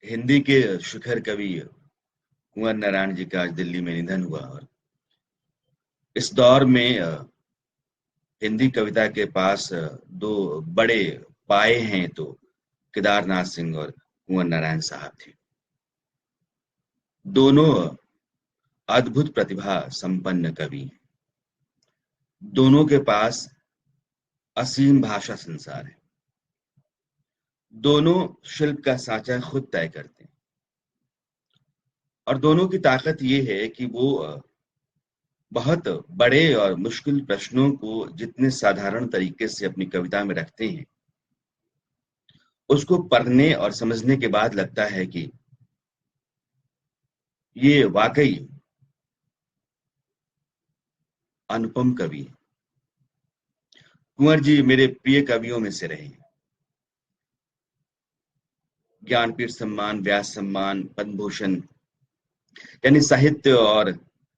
हिंदी के शिखर कवि कुंवर नारायण जी का आज दिल्ली में निधन हुआ। और इस दौर में हिंदी कविता के पास दो बड़े पाए हैं तो केदारनाथ सिंह और कुंवर नारायण साहब थे। दोनों अद्भुत प्रतिभा संपन्न कवि हैं। दोनों के पास असीम भाषा संसार है। दोनों शिल्प का साँचा खुद तय करते हैं और दोनों की ताकत ये है कि वो बहुत बड़े और मुश्किल प्रश्नों को जितने साधारण तरीके से अपनी कविता में रखते हैं, उसको पढ़ने और समझने के बाद लगता है कि ये वाकई अनुपम कवि हैं। कुंवर जी मेरे प्रिय कवियों में से रहे हैं। ज्ञानपीठ सम्मान, व्यास सम्मान, पद्म भूषण, यानी साहित्य और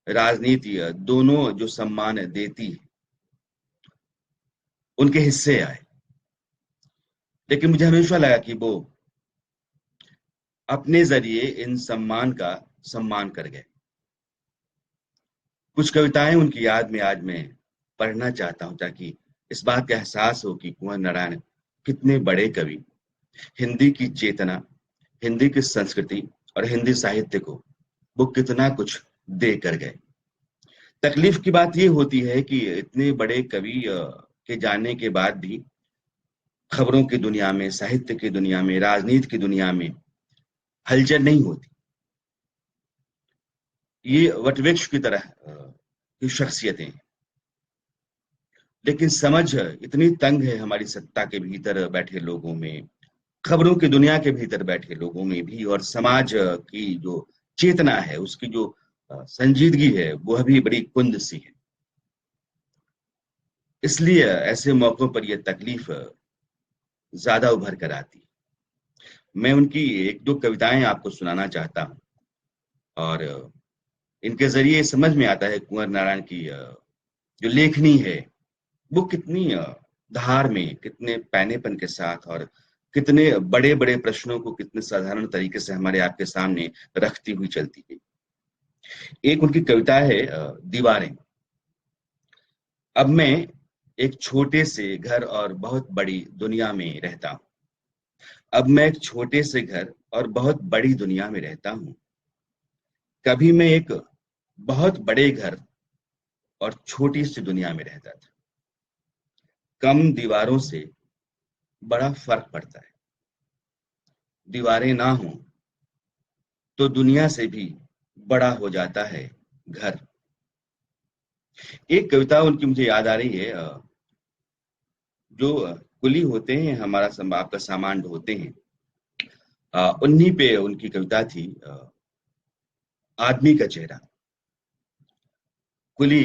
राजनीति दोनों जो सम्मान देती है, उनके हिस्से आए। लेकिन मुझे हमेशा लगा कि वो अपने जरिए इन सम्मान का सम्मान कर गए। कुछ कविताएं उनकी याद में आज मैं पढ़ना चाहता हूं ताकि इस बात का एहसास हो कि कुंवर नारायण कितने बड़े कवि, हिंदी की चेतना, हिंदी की संस्कृति और हिंदी साहित्य को वो कितना कुछ दे कर गए। तकलीफ की बात ये होती है कि इतने बड़े कवि के जाने के बाद भी खबरों की दुनिया में, साहित्य की दुनिया में, राजनीति की दुनिया में हलचल नहीं होती। ये वटवृक्ष की तरह की शख्सियतें हैं। लेकिन समझ इतनी तंग है हमारी सत्ता के भीतर बैठे लोगों में, खबरों की दुनिया के भीतर बैठे लोगों में भी, और समाज की जो चेतना है, उसकी जो संजीदगी है, वह भी बड़ी कुंद सी है। इसलिए ऐसे मौकों पर यह तकलीफ ज्यादा उभर कर आती है। मैं उनकी एक दो कविताएं आपको सुनाना चाहता हूं और इनके जरिए समझ में आता है कुंवर नारायण की जो लेखनी है वो कितनी धार में, कितने पैनेपन के साथ और कितने बड़े बड़े प्रश्नों को कितने साधारण तरीके से हमारे आपके सामने रखती हुई चलती है। एक उनकी कविता है दीवारें। अब मैं एक छोटे से घर और बहुत बड़ी दुनिया में रहता हूँ। अब मैं एक छोटे से घर और बहुत बड़ी दुनिया में रहता हूँ। कभी मैं एक बहुत बड़े घर और छोटी सी दुनिया में रहता था। कम दीवारों से बड़ा फर्क पड़ता है। दीवारें ना हो तो दुनिया से भी बड़ा हो जाता है घर। एक कविता उनकी मुझे याद आ रही है, जो कुली होते हैं, हमारा आपका सामान ढोते हैं, उन्हीं पे उनकी कविता थी, आदमी का चेहरा। कुली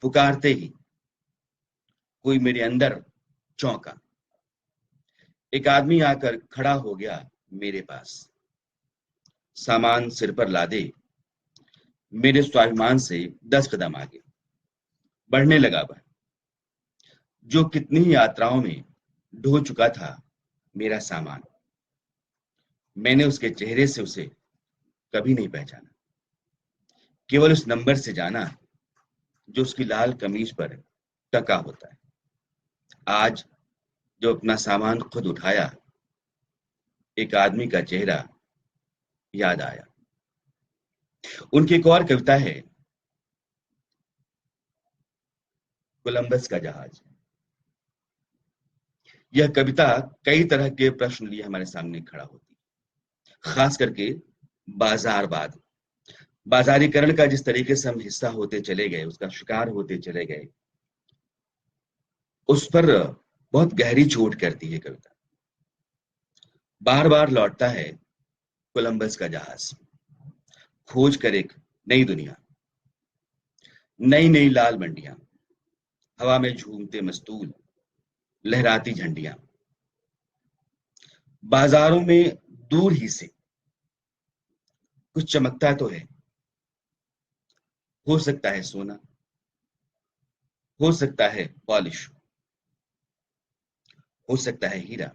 पुकारते ही कोई मेरे अंदर चौंका। एक आदमी आकर खड़ा हो गया मेरे पास। सामान सिर पर लादे मेरे स्वाभिमान से 10 कदम आगे बढ़ने लगा वह, जो कितनी ही यात्राओं में ढो चुका था मेरा सामान। मैंने उसके चेहरे से उसे कभी नहीं पहचाना, केवल उस नंबर से जाना जो उसकी लाल कमीज पर टका होता है। आज जो अपना सामान खुद उठाया, एक आदमी का चेहरा याद आया। उनकी एक और कविता है, कोलंबस का जहाज। यह कविता कई तरह के प्रश्न लिए हमारे सामने खड़ा होती है, खास करके बाजारवाद, बाजारीकरण का जिस तरीके से हम हिस्सा होते चले गए, उसका शिकार होते चले गए, उस पर बहुत गहरी चोट करती है कविता। बार बार लौटता है कोलंबस का जहाज, खोज कर एक नई दुनिया, नई नई लाल मंडियां, हवा में झूमते मस्तूल, लहराती झंडियां। बाजारों में दूर ही से कुछ चमकता तो है, हो सकता है सोना, हो सकता है पॉलिश, हो सकता है हीरा,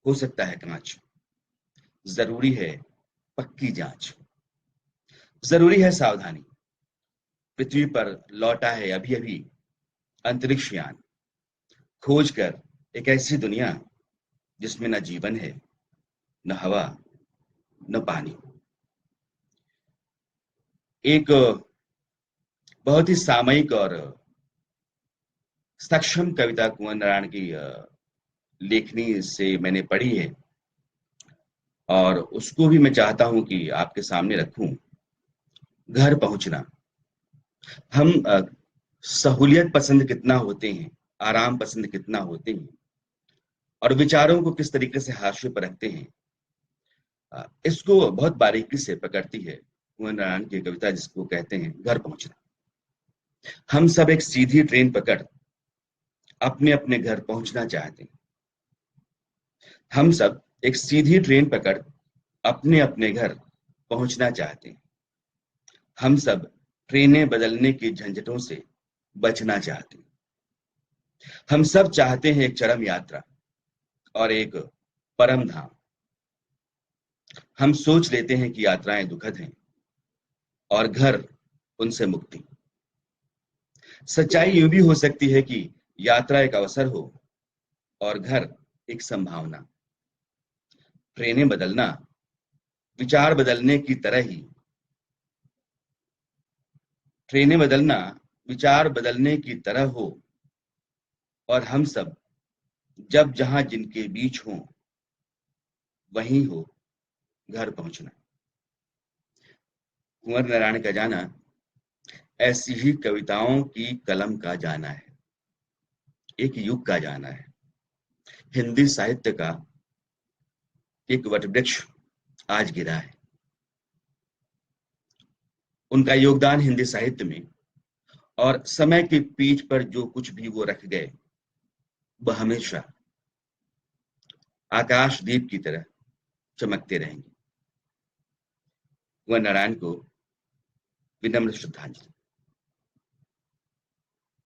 हो सकता है कांच। जरूरी है पक्की जांच, जरूरी है सावधानी। पृथ्वी पर लौटा है अभी अभी अंतरिक्ष यान, खोज कर एक ऐसी दुनिया जिसमें न जीवन है, न हवा, न पानी। एक बहुत ही सामयिक और सक्षम कविता कुंवर नारायण की लेखनी से मैंने पढ़ी है, और उसको भी मैं चाहता हूं कि आपके सामने रखूं। घर पहुंचना। हम सहूलियत पसंद कितना होते हैं, आराम पसंद कितना होते हैं, और विचारों को किस तरीके से हाशिए पर रखते हैं, इसको बहुत बारीकी से पकड़ती है कुंवर नारायण की कविता, जिसको कहते हैं घर पहुंचना। हम सब एक सीधी ट्रेन पकड़ अपने अपने घर पहुंचना चाहते हैं। हम सब एक सीधी ट्रेन पकड़ अपने अपने घर पहुंचना चाहते हैं। हम सब ट्रेनें बदलने की झंझटों से बचना चाहते हैं। हम सब चाहते हैं एक चरम यात्रा और एक परम धाम। हम सोच लेते हैं कि यात्राएं दुखद हैं और घर उनसे मुक्ति। सच्चाई यूं भी हो सकती है कि यात्रा एक अवसर हो और घर एक संभावना। ट्रेनें बदलना विचार बदलने की तरह ही ट्रेनें बदलना विचार बदलने की तरह हो, और हम सब जब जहां जिनके बीच हों वहीं हो घर पहुंचना। कुंवर नारायण का जाना ऐसी ही कविताओं की कलम का जाना है, एक युग का जाना है। हिंदी साहित्य का एक वटवृक्ष आज गिरा है। उनका योगदान हिंदी साहित्य में और समय की पीठ पर जो कुछ भी वो रख गए, वह हमेशा आकाशदीप की तरह चमकते रहेंगे। कुंवर नारायण को विनम्र श्रद्धांजलि।